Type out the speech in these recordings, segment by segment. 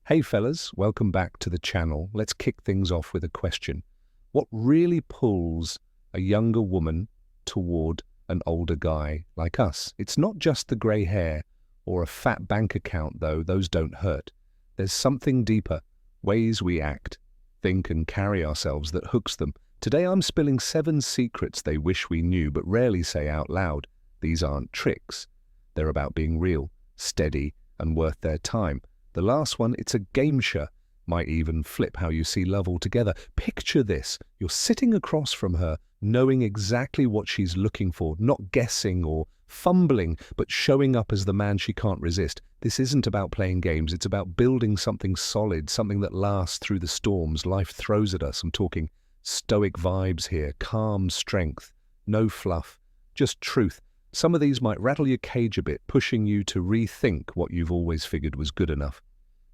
Hey fellas, welcome back to the channel. Let's kick things off with a question. What really pulls a younger woman toward an older guy like us? It's not just the grey hair or a fat bank account, though. Those don't hurt. There's something deeper, ways we act, think and carry ourselves that hooks them. Today I'm spilling 7 secrets they wish we knew but rarely say out loud. These aren't tricks. They're about being real, steady and worth their time. The last one, it's a game-sher. Might even flip how you see love altogether. Picture this. You're sitting across from her, knowing exactly what she's looking for, not guessing or fumbling, but showing up as the man she can't resist. This isn't about playing games. It's about building something solid, something that lasts through the storms life throws at us. I'm talking stoic vibes here, calm strength, no fluff, just truth. Some of these might rattle your cage a bit, pushing you to rethink what you've always figured was good enough.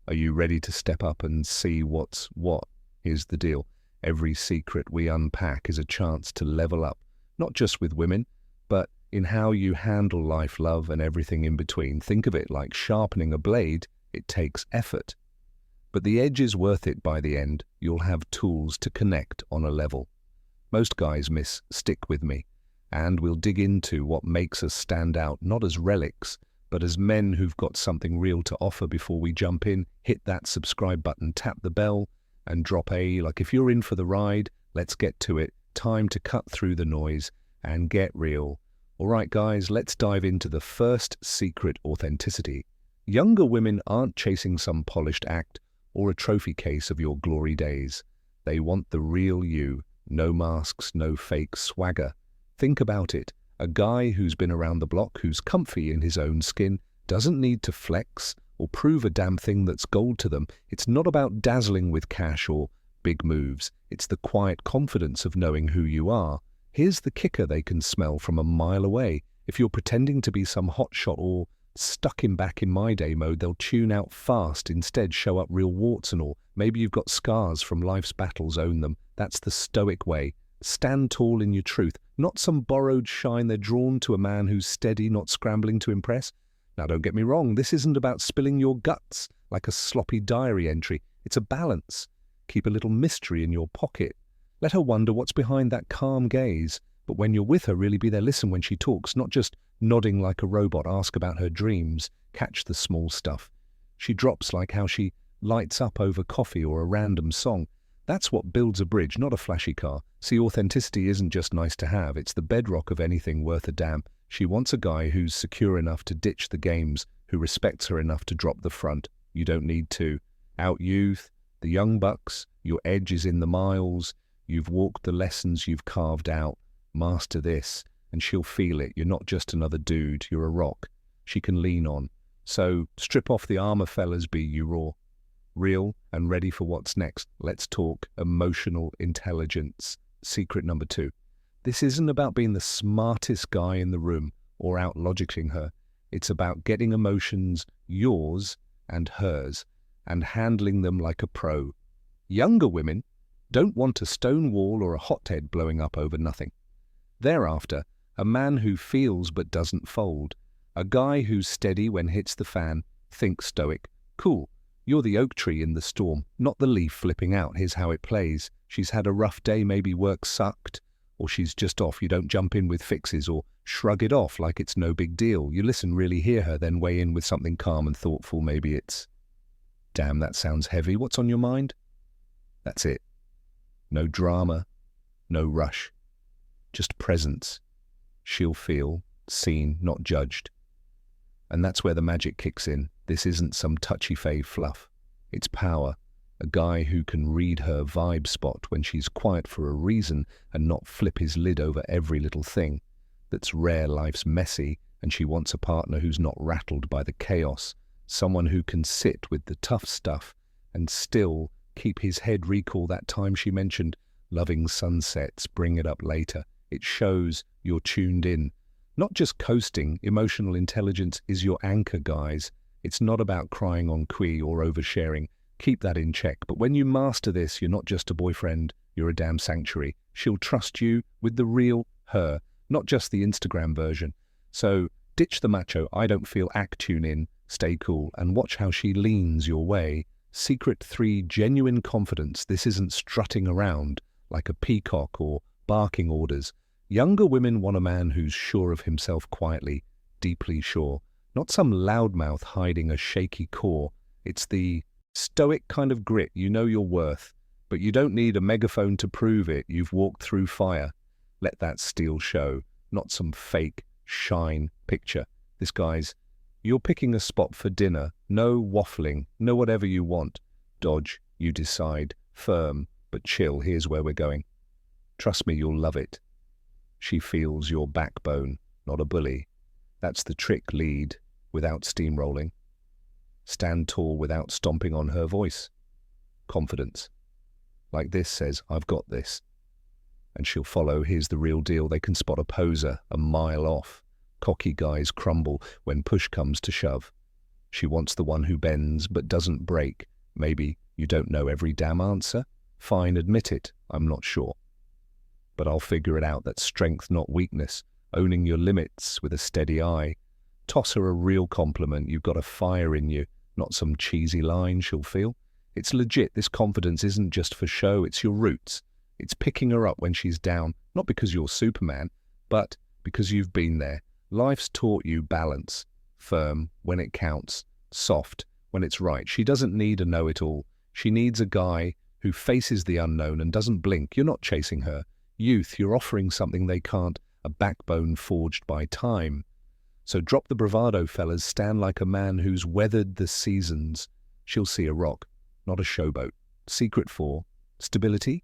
Are you ready to step up and see what's what? Here's the deal. Every secret we unpack is a chance to level up, not just with women, but in how you handle life, love, and everything in between. Think of it like sharpening a blade. It takes effort. But the edge is worth it by the end. You'll have tools to connect on a level. Most guys miss stick with me, and we'll dig into what makes us stand out, not as relics, but as men who've got something real to offer. Before we jump in, hit that subscribe button, tap the bell, and drop a like. If you're in for the ride, let's get to it. Time to cut through the noise and get real. All right, guys, let's dive into the first secret: authenticity. Younger women aren't chasing some polished act or a trophy case of your glory days. They want the real you, no masks, no fake swagger. Think about it. A guy who's been around the block, who's comfy in his own skin, doesn't need to flex or prove a damn thing that's gold to them. It's not about dazzling with cash or big moves. It's the quiet confidence of knowing who you are. Here's the kicker: they can smell from a mile away. If you're pretending to be some hotshot or stuck in back in my day mode, they'll tune out fast. Instead, show up real warts and all. Maybe you've got scars from life's battles, own them. That's the stoic way. Stand tall in your truth, not some borrowed shine. They're drawn to a man who's steady, not scrambling to impress. Now, don't get me wrong, this isn't about spilling your guts like a sloppy diary entry. It's a balance. Keep a little mystery in your pocket. Let her wonder what's behind that calm gaze. But when you're with her, really be there. Listen when she talks, not just nodding like a robot. Ask about her dreams. Catch the small stuff. She drops like how she lights up over coffee or a random song. That's what builds a bridge, not a flashy car. See, authenticity isn't just nice to have. It's the bedrock of anything worth a damn. She wants a guy who's secure enough to ditch the games, who respects her enough to drop the front. You don't need to out-youth the young bucks. Your edge is in the miles. You've walked the lessons you've carved out. Master this, and she'll feel it. You're not just another dude. You're a rock she can lean on. So strip off the armor, fellas. Be you raw, real, and ready for what's next. Let's talk emotional intelligence. Secret number 2. This isn't about being the smartest guy in the room or out-logicking her. It's about getting emotions, yours and hers, and handling them like a pro. Younger women don't want a stone wall or a hothead blowing up over nothing. Thereafter, a man who feels but doesn't fold. A guy who's steady when hits the fan. Think stoic. Cool. You're the oak tree in the storm, not the leaf flipping out. Here's how it plays. She's had a rough day, maybe work sucked, or she's just off. You don't jump in with fixes or shrug it off like it's no big deal. You listen, really hear her, then weigh in with something calm and thoughtful. Maybe it's, damn, that sounds heavy. What's on your mind? That's it. No drama, no rush, just presence. She'll feel seen, not judged. And that's where the magic kicks in. This isn't some touchy-fave fluff. It's power. A guy who can read her vibe spot when she's quiet for a reason and not flip his lid over every little thing. That's rare. Life's messy, and she wants a partner who's not rattled by the chaos. Someone who can sit with the tough stuff and still keep his head. Recall that time she mentioned loving sunsets. Bring it up later. It shows you're tuned in. Not just coasting. Emotional intelligence is your anchor, guys. It's not about crying on Qui or oversharing. Keep that in check. But when you master this, you're not just a boyfriend, you're a damn sanctuary. She'll trust you with the real her, not just the Instagram version. So ditch the macho, I don't feel act, tune in, stay cool, and watch how she leans your way. Secret 3, genuine confidence. This isn't strutting around like a peacock or barking orders. Younger women want a man who's sure of himself quietly, deeply sure. Not some loudmouth hiding a shaky core. It's the stoic kind of grit. You know your worth, but you don't need a megaphone to prove it. You've walked through fire. Let that steel show, not some fake shine picture. This guy's, you're picking a spot for dinner. No waffling, no whatever you want. Dodge, you decide. Firm, but chill. Here's where we're going. Trust me, you'll love it. She feels your backbone, not a bully. That's the trick. Lead without steamrolling. Stand tall without stomping on her voice. Confidence. Like this says, I've got this. And she'll follow. Here's the real deal. They can spot a poser a mile off. Cocky guys crumble when push comes to shove. She wants the one who bends but doesn't break. Maybe you don't know every damn answer. Fine, admit it. I'm not sure. But I'll figure it out. That's strength, not weakness. Owning your limits with a steady eye. Toss her a real compliment. You've got a fire in you, not some cheesy line she'll feel. It's legit. This confidence isn't just for show. It's your roots. It's picking her up when she's down, not because you're Superman, but because you've been there. Life's taught you balance. Firm when it counts. Soft when it's right. She doesn't need a know-it-all. She needs a guy who faces the unknown and doesn't blink. You're not chasing her. Youth, you're offering something they can't, a backbone forged by time. So drop the bravado, fellas. Stand like a man who's weathered the seasons. She'll see a rock, not a showboat. Secret 4, stability.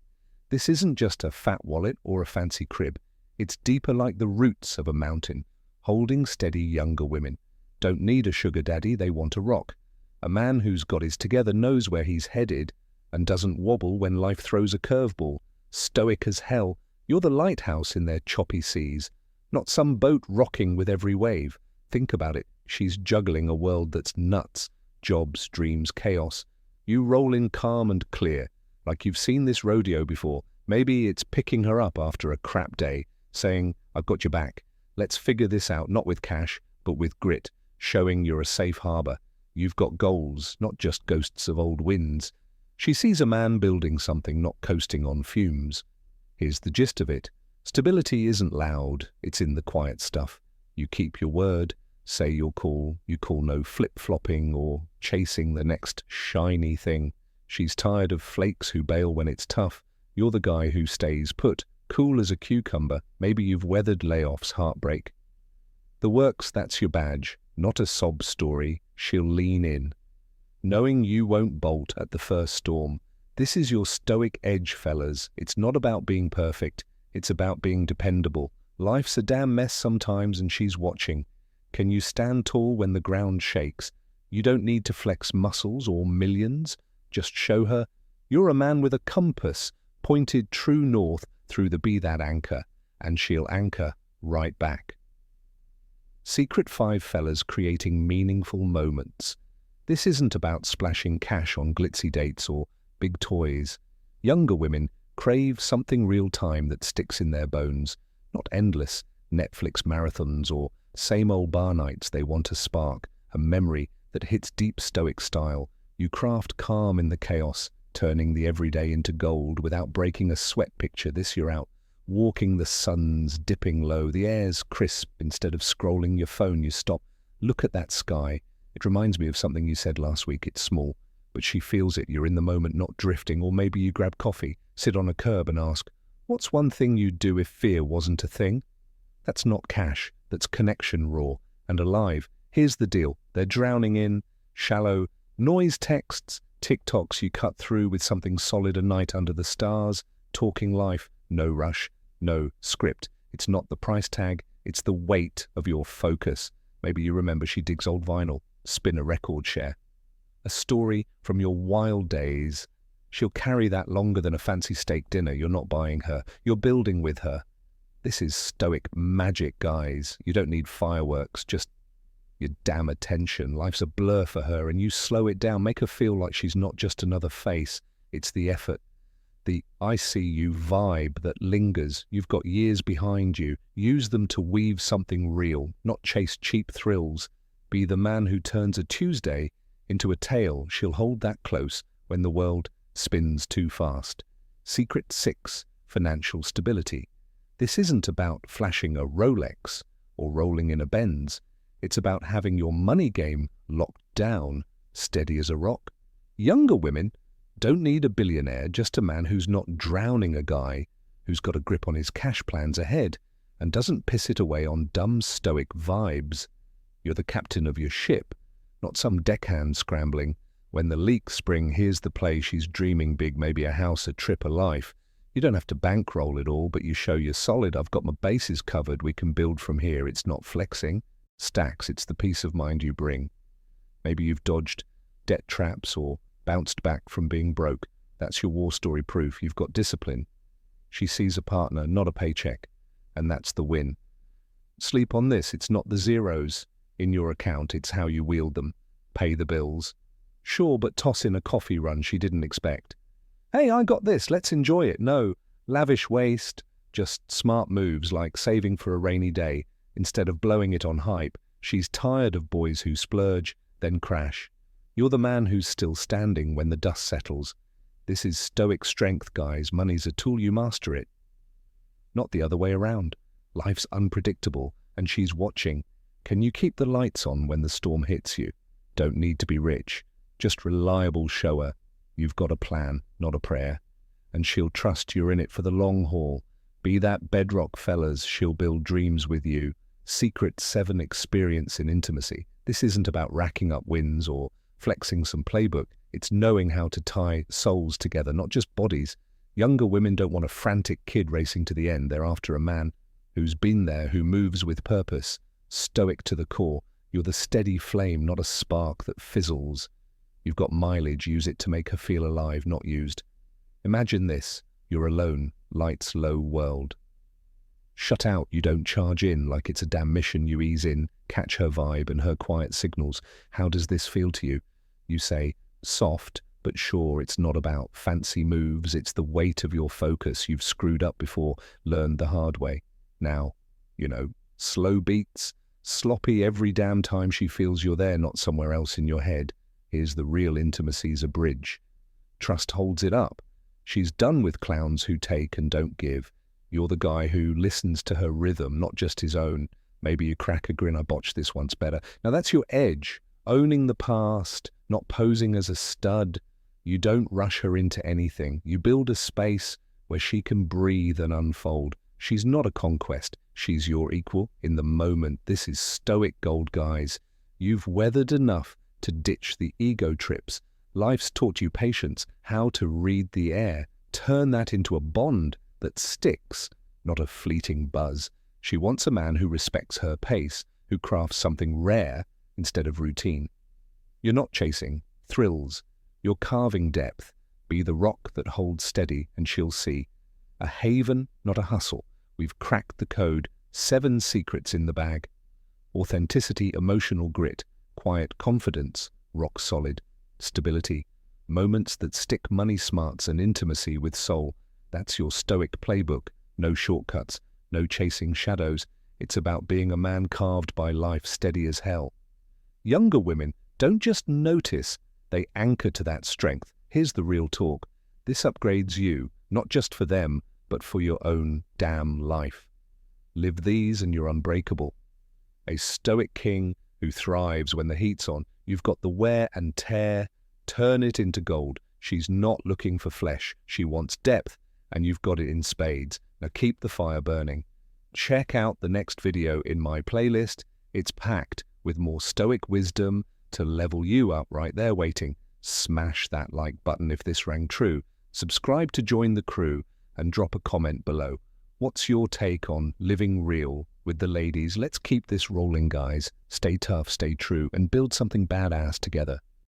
This isn't just a fat wallet or a fancy crib. It's deeper, like the roots of a mountain, holding steady younger women. Don't need a sugar daddy, they want a rock. A man who's got his together, knows where he's headed, and doesn't wobble when life throws a curveball. Stoic as hell. You're the lighthouse in their choppy seas, not some boat rocking with every wave. Think about it. She's juggling a world that's nuts. Jobs, dreams, chaos. You roll in calm and clear, like you've seen this rodeo before. Maybe it's picking her up after a crap day, saying, I've got your back. Let's figure this out, not with cash, but with grit, showing you're a safe harbor. You've got goals, not just ghosts of old winds. She sees a man building something, not coasting on fumes. Here's the gist of it. Stability isn't loud, it's in the quiet stuff. You keep your word, say your call. You call no flip-flopping or chasing the next shiny thing. She's tired of flakes who bail when it's tough. You're the guy who stays put, cool as a cucumber. Maybe you've weathered layoffs, heartbreak. The works, that's your badge, not a sob story. She'll lean in, knowing you won't bolt at the first storm. This is your stoic edge, fellas. It's not about being perfect. It's about being dependable. Life's a damn mess sometimes, and she's watching. Can you stand tall when the ground shakes? You don't need to flex muscles or millions. Just show her you're a man with a compass, pointed true north through the be that anchor, and she'll anchor right back. Secret 5, fellas, creating meaningful moments. This isn't about splashing cash on glitzy dates or big toys. Younger women crave something real-time that sticks in their bones, not endless Netflix marathons or same old bar nights. They want a spark, a memory that hits deep stoic style. You craft calm in the chaos, turning the everyday into gold without breaking a sweat picture. This you're out walking, the sun's dipping low, the air's crisp. Instead of scrolling your phone, you stop. Look at that sky. It reminds me of something you said last week. It's small, but she feels it. You're in the moment, not drifting. Or maybe you grab coffee, sit on a curb and ask, what's one thing you'd do if fear wasn't a thing? That's not cash. That's connection, raw and alive. Here's the deal. They're drowning in shallow noise texts, TikToks you cut through with something solid. A night under the stars, talking life. No rush, no script. It's not the price tag. It's the weight of your focus. Maybe you remember she digs old vinyl. Spin a record share. A story from your wild days. She'll carry that longer than a fancy steak dinner. You're not buying her. You're building with her. This is stoic magic, guys. You don't need fireworks, just your damn attention. Life's a blur for her, and you slow it down. Make her feel like she's not just another face. It's the effort, the I see you vibe that lingers. You've got years behind you. Use them to weave something real, not chase cheap thrills. Be the man who turns a Tuesday into a tail. She'll hold that close when the world spins too fast. Secret 6, financial stability. This isn't about flashing a Rolex or rolling in a Benz. It's about having your money game locked down, steady as a rock. Younger women don't need a billionaire, just a man who's not drowning a guy, who's got a grip on his cash plans ahead and doesn't piss it away on dumb Stoic vibes. You're the captain of your ship, not some deckhand scrambling. When the leaks spring, here's the play. She's dreaming big, maybe a house, a trip, a life. You don't have to bankroll it all, but you show you're solid. I've got my bases covered. We can build from here. It's not flexing. Stacks, it's the peace of mind you bring. Maybe you've dodged debt traps or bounced back from being broke. That's your war story proof. You've got discipline. She sees a partner, not a paycheck, and that's the win. Sleep on this. It's not the zeros in your account. It's how you wield them. Pay the bills. Sure, but toss in a coffee run she didn't expect. Hey, I got this. Let's enjoy it. No lavish waste, just smart moves like saving for a rainy day instead of blowing it on hype. She's tired of boys who splurge, then crash. You're the man who's still standing when the dust settles. This is Stoic strength, guys. Money's a tool, you master it. Not the other way around. Life's unpredictable, and she's watching. Can you keep the lights on when the storm hits you? Don't need to be rich. Just reliable shower. You've got a plan, not a prayer. And she'll trust you're in it for the long haul. Be that bedrock, fellas. She'll build dreams with you. Secret 7, experience in intimacy. This isn't about racking up wins or flexing some playbook. It's knowing how to tie souls together, not just bodies. Younger women don't want a frantic kid racing to the end. They're after a man who's been there, who moves with purpose, stoic to the core. You're the steady flame, not a spark that fizzles. You've got mileage. Use it to make her feel alive, not used. Imagine this. You're alone, lights low world. Shut out, you don't charge in like it's a damn mission. You ease in, catch her vibe and her quiet signals. How does this feel to you? You say, soft, but sure. It's not about fancy moves. It's the weight of your focus. You've screwed up before, learned the hard way. Now, slow beats, sloppy every damn time she feels you're there, not somewhere else in your head. Here's the real intimacy's a bridge. Trust holds it up. She's done with clowns who take and don't give. You're the guy who listens to her rhythm, not just his own. Maybe you crack a grin. I botched this once better. Now that's your edge. Owning the past, not posing as a stud. You don't rush her into anything. You build a space where she can breathe and unfold. She's not a conquest. She's your equal in the moment. This is Stoic gold, guys. You've weathered enough to ditch the ego trips. Life's taught you patience, how to read the air. Turn that into a bond that sticks, not a fleeting buzz. She wants a man who respects her pace, who crafts something rare instead of routine. You're not chasing thrills. You're carving depth. Be the rock that holds steady, and she'll see. A haven, not a hustle. We've cracked the code. 7 secrets in the bag. Authenticity, emotional grit, quiet confidence, rock solid, stability, moments that stick, money smarts, and intimacy with soul. That's your Stoic playbook. No shortcuts, no chasing shadows. It's about being a man carved by life, steady as hell. Younger women don't just notice, they anchor to that strength. Here's the real talk. This upgrades you, not just for them, but for your own damn life. Live these and you're unbreakable. A Stoic king who thrives when the heat's on. You've got the wear and tear. Turn it into gold. She's not looking for flesh. She wants depth, and you've got it in spades. Now keep the fire burning. Check out the next video in my playlist. It's packed with more Stoic wisdom to level you up right there waiting. Smash that like button if this rang true. Subscribe to join the crew and drop a comment below. What's your take on living real with the ladies? Let's keep this rolling, guys. Stay tough, stay true, and build something badass together.